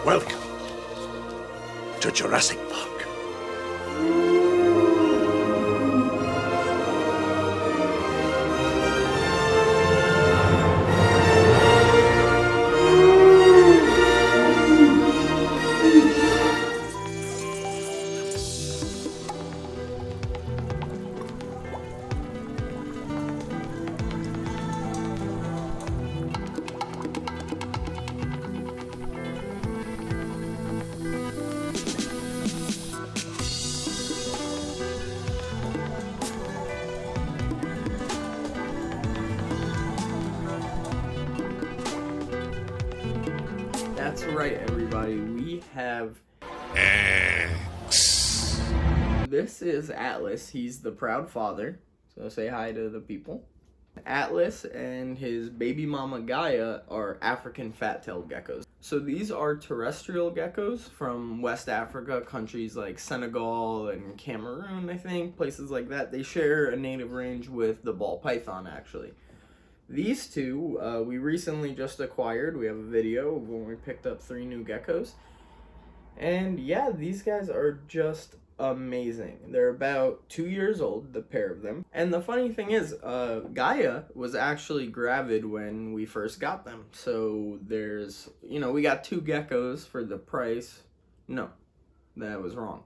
Welcome to Jurassic Park. That's right, everybody. We have X. This is Atlas. He's the proud father. So say hi to the people. Atlas and his baby mama Gaia are African fat-tailed geckos. So these are terrestrial geckos from West Africa, countries like Senegal and Cameroon, I think, places like that. They share a native range with the ball python, actually. These two, we recently just acquired. We have a video of when we picked up 3 new geckos. And yeah, these guys are just amazing. They're about 2 years old, the pair of them. And the funny thing is, Gaia was actually gravid when we first got them. So there's, we got 2 geckos for the price. No, that was wrong.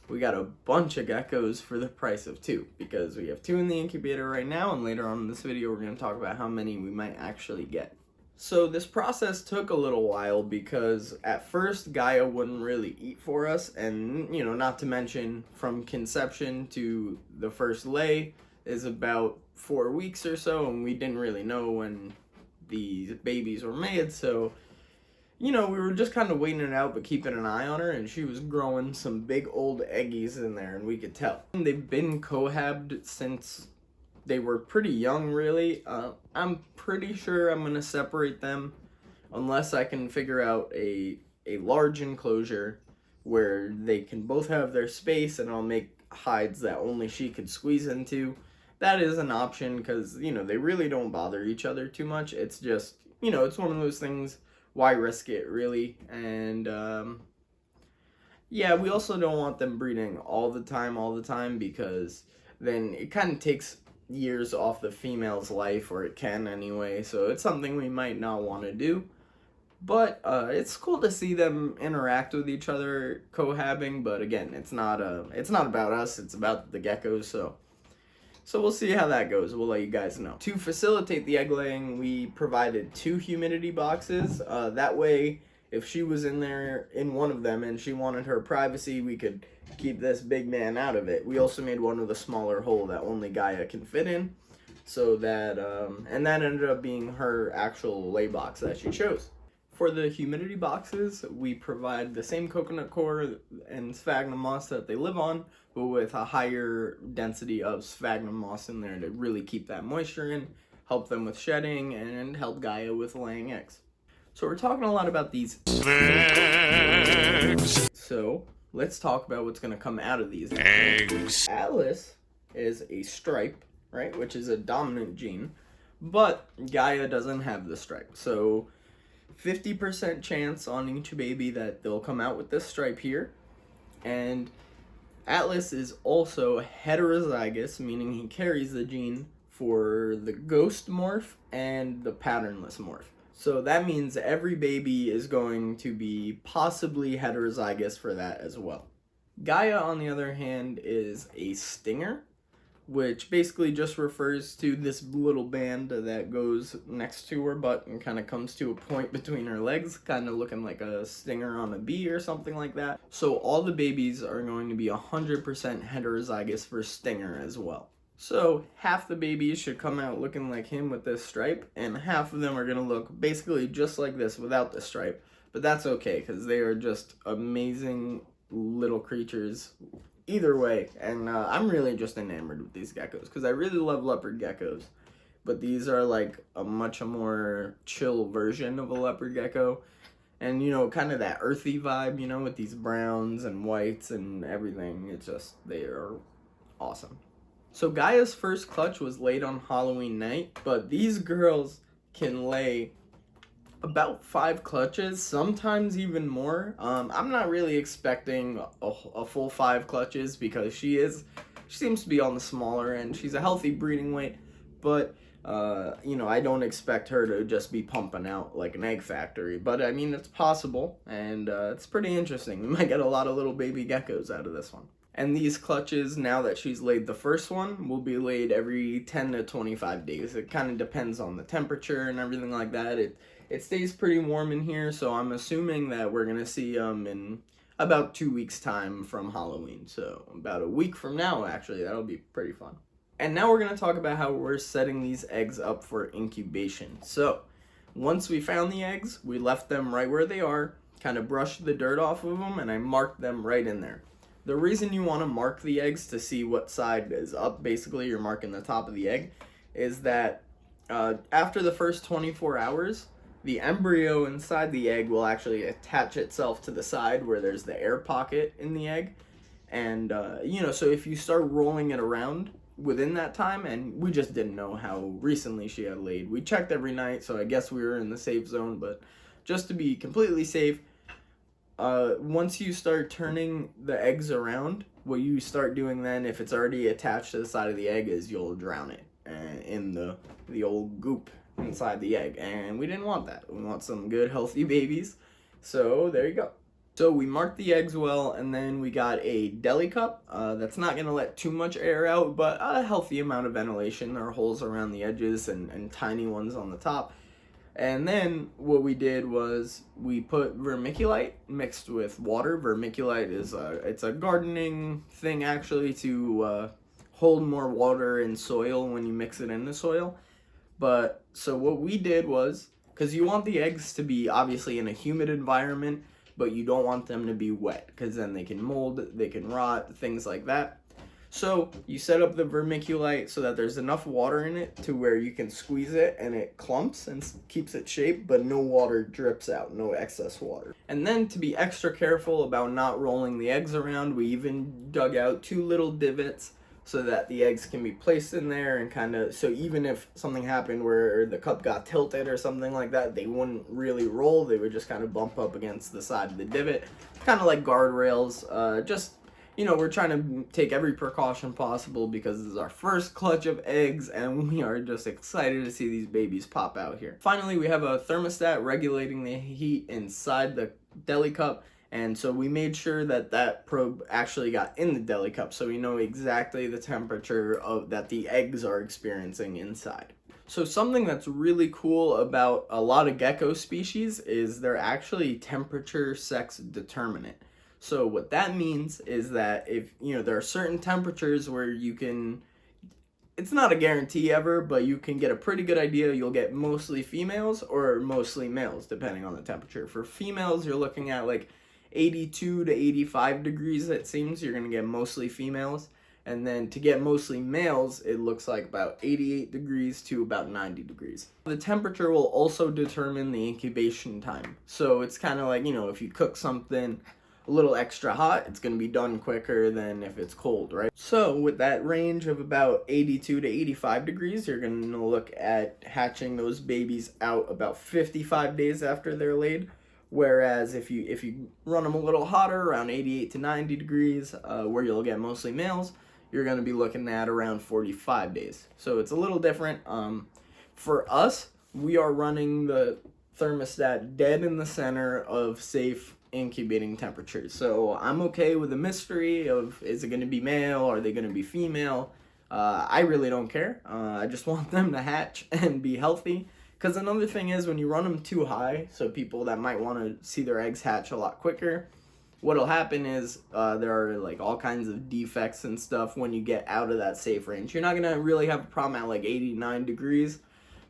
We got a bunch of geckos for the price of 2 because we have 2 in the incubator right now, and later on in this video we're going to talk about how many we might actually get. So this process took a little while because at first Gaia wouldn't really eat for us, and not to mention from conception to the first lay is about 4 weeks or so, and we didn't really know when these babies were made, so we were just kind of waiting it out but keeping an eye on her, and she was growing some big old eggies in there, and we could tell. They've been cohabbed since they were pretty young, really. I'm pretty sure I'm going to separate them unless I can figure out a large enclosure where they can both have their space, and I'll make hides that only she could squeeze into. That is an option because, they really don't bother each other too much. It's just, it's one of those things. Why risk it, really? And yeah, we also don't want them breeding all the time because then it kind of takes years off the female's life, or it can anyway, so it's something we might not want to do. But it's cool to see them interact with each other cohabbing, but again, it's not about us, it's about the geckos, so we'll see how that goes. We'll let you guys know. To facilitate the egg laying, we provided 2 humidity boxes. That way, if she was in there in one of them and she wanted her privacy, we could keep this big man out of it. We also made one with a smaller hole that only Gaia can fit in, so that and that ended up being her actual lay box that she chose. For the humidity boxes, we provide the same coconut coir and sphagnum moss that they live on, but with a higher density of sphagnum moss in there to really keep that moisture in, help them with shedding, and help Gaia with laying eggs. So we're talking a lot about these eggs. So let's talk about what's going to come out of these eggs. Atlas is a stripe, right, which is a dominant gene, but Gaia doesn't have the stripe. So 50% chance on each baby that they'll come out with this stripe here. And Atlas is also heterozygous, meaning he carries the gene for the ghost morph and the patternless morph. So that means every baby is going to be possibly heterozygous for that as well. Gaia, on the other hand, is a stinger, which basically just refers to this little band that goes next to her butt and kind of comes to a point between her legs, kind of looking like a stinger on a bee or something like that. So all the babies are going to be 100% heterozygous for stinger as well. So half the babies should come out looking like him with this stripe, and half of them are going to look basically just like this without the stripe. But that's okay, because they are just amazing little creatures either way. And I'm really just enamored with these geckos, because I really love leopard geckos. But these are like a much more chill version of a leopard gecko. And, kind of that earthy vibe, with these browns and whites and everything. It's just, they are awesome. So Gaia's first clutch was laid on Halloween night, but these girls can lay About 5 clutches, sometimes even more. I'm not really expecting a full 5 clutches because she seems to be on the smaller end. She's a healthy breeding weight, but I don't expect her to just be pumping out like an egg factory. But I mean, it's possible, and it's pretty interesting. We might get a lot of little baby geckos out of this one. And these clutches, now that she's laid the first one, will be laid every 10 to 25 days. It kind of depends on the temperature and everything like that. It stays pretty warm in here, so I'm assuming that we're going to see them in about 2 weeks' time from Halloween. So about a week from now, actually, that'll be pretty fun. And now we're going to talk about how we're setting these eggs up for incubation. So once we found the eggs, we left them right where they are, kind of brushed the dirt off of them, and I marked them right in there. The reason you want to mark the eggs to see what side is up, basically you're marking the top of the egg, is that after the first 24 hours, the embryo inside the egg will actually attach itself to the side where there's the air pocket in the egg. And, so if you start rolling it around within that time, and we just didn't know how recently she had laid. We checked every night, so I guess we were in the safe zone, but just to be completely safe, once you start turning the eggs around, what you start doing then, if it's already attached to the side of the egg, is you'll drown it in the old goop inside the egg, and we didn't want that. We want some good healthy babies, so there you go. So we marked the eggs well, and then we got a deli cup that's not going to let too much air out, but a healthy amount of ventilation. There are holes around the edges and tiny ones on the top. And then what we did was we put vermiculite mixed with water. Vermiculite is it's a gardening thing actually to hold more water in soil when you mix it in the soil. But so what we did was, because you want the eggs to be obviously in a humid environment, but you don't want them to be wet because then they can mold, they can rot, things like that. So you set up the vermiculite so that there's enough water in it to where you can squeeze it and it clumps and keeps its shape, but no water drips out, no excess water. And then to be extra careful about not rolling the eggs around, we even dug out 2 little divots so that the eggs can be placed in there, and kind of, so even if something happened where the cup got tilted or something like that, they wouldn't really roll, they would just kind of bump up against the side of the divot, kind of like guardrails. We're trying to take every precaution possible because this is our first clutch of eggs, and we are just excited to see these babies pop out here. Finally, we have a thermostat regulating the heat inside the deli cup. And so we made sure that probe actually got in the deli cup, so we know exactly the temperature that the eggs are experiencing inside. So something that's really cool about a lot of gecko species is they're actually temperature sex determinate. So what that means is that if, there are certain temperatures where you can, it's not a guarantee ever, but you can get a pretty good idea. You'll get mostly females or mostly males, depending on the temperature. For females, you're looking at like 82 to 85 degrees, it seems. You're going to get mostly females. And then to get mostly males, it looks like about 88 degrees to about 90 degrees. The temperature will also determine the incubation time. So it's kind of like, if you cook something a little extra hot, it's going to be done quicker than if it's cold, right? So with that range of about 82 to 85 degrees, you're going to look at hatching those babies out about 55 days after they're laid. Whereas if you run them a little hotter, around 88 to 90 degrees, where you'll get mostly males, you're going to be looking at around 45 days. So it's a little different. For us, we are running the thermostat dead in the center of safe incubating temperatures. So I'm okay with the mystery of, is it going to be male? Are they going to be female? I really don't care. I just want them to hatch and be healthy. Because another thing is, when you run them too high, so people that might want to see their eggs hatch a lot quicker, what'll happen is there are like all kinds of defects and stuff when you get out of that safe range. You're not going to really have a problem at like 89 degrees,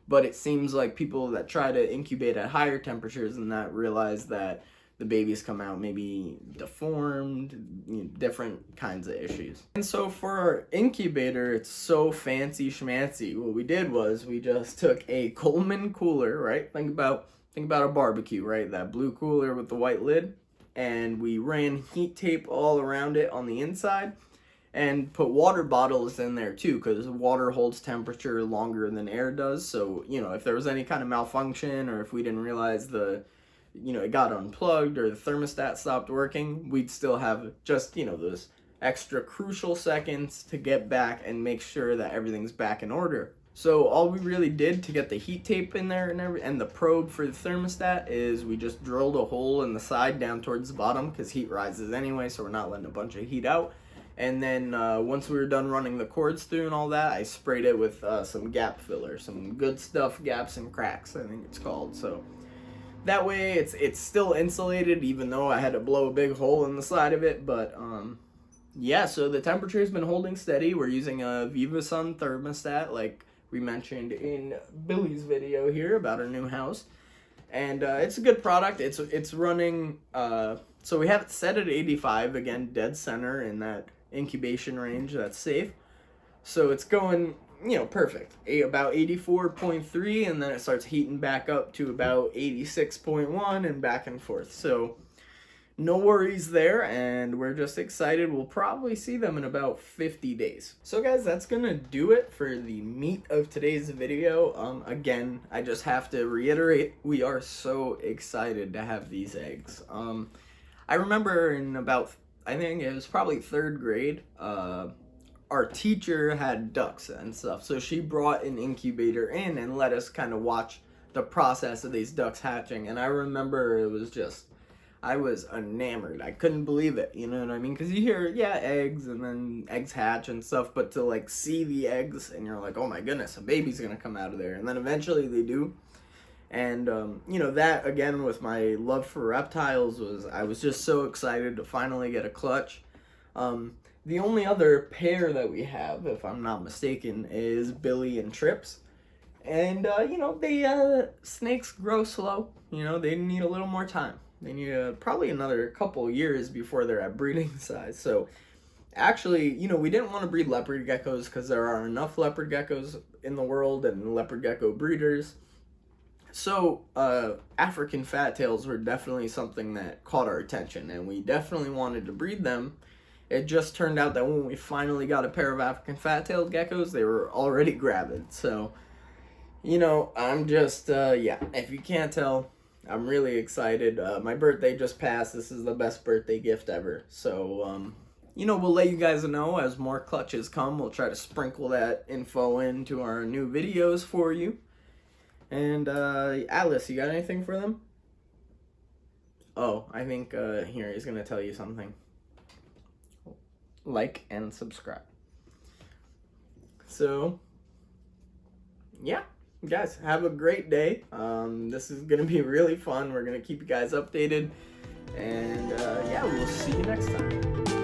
but it seems like people that try to incubate at higher temperatures and that realize that the babies come out maybe deformed, different kinds of issues. And so for our incubator, it's so fancy schmancy. What we did was we just took a Coleman cooler, right? Think about a barbecue, right? That blue cooler with the white lid. And we ran heat tape all around it on the inside. and put water bottles in there too, because water holds temperature longer than air does. So, you know, if there was any kind of malfunction, or if we didn't realize it got unplugged or the thermostat stopped working, we'd still have just, those extra crucial seconds to get back and make sure that everything's back in order. So all we really did to get the heat tape in there and the probe for the thermostat is we just drilled a hole in the side down towards the bottom, because heat rises anyway, so we're not letting a bunch of heat out. And then once we were done running the cords through and all that, I sprayed it with some gap filler, some good stuff, gaps and cracks, I think it's called. So that way it's still insulated, even though I had to blow a big hole in the side of it. But yeah, so the temperature's been holding steady. We're using a VivaSun thermostat, like we mentioned in Billy's video here about our new house, and it's a good product. It's running, so we have it set at 85, again, dead center in that incubation range that's safe. So it's going, perfect, about 84.3, and then it starts heating back up to about 86.1 and back and forth. So no worries there, and we're just excited. We'll probably see them in about 50 days. So guys, that's gonna do it for the meat of today's video. Again, I just have to reiterate, we are so excited to have these eggs. I remember in about, I think it was probably 3rd grade, our teacher had ducks and stuff, so she brought an incubator in and let us kind of watch the process of these ducks hatching, and I remember it was just, I was enamored. I couldn't believe it, you know what I mean? Because you hear, yeah, eggs, and then eggs hatch and stuff, but to like see the eggs and you're like, oh my goodness, a baby's gonna come out of there, and then eventually they do. And that again with my love for reptiles I was just so excited to finally get a clutch. The only other pair that we have, if I'm not mistaken, is Billy and Trips. And snakes grow slow. They need a little more time. They need probably another couple years before they're at breeding size. So actually, we didn't want to breed leopard geckos because there are enough leopard geckos in the world and leopard gecko breeders. So African fat tails were definitely something that caught our attention, and we definitely wanted to breed them. It just turned out that when we finally got a pair of African fat-tailed geckos, they were already gravid. So, I'm just, if you can't tell, I'm really excited. My birthday just passed. This is the best birthday gift ever. So, we'll let you guys know as more clutches come. We'll try to sprinkle that info into our new videos for you. And, Atlas, you got anything for them? Oh, I think, here, he's going to tell you something. Like and subscribe. So, yeah, guys, have a great day. This is going to be really fun. We're going to keep you guys updated. And, yeah, we'll see you next time.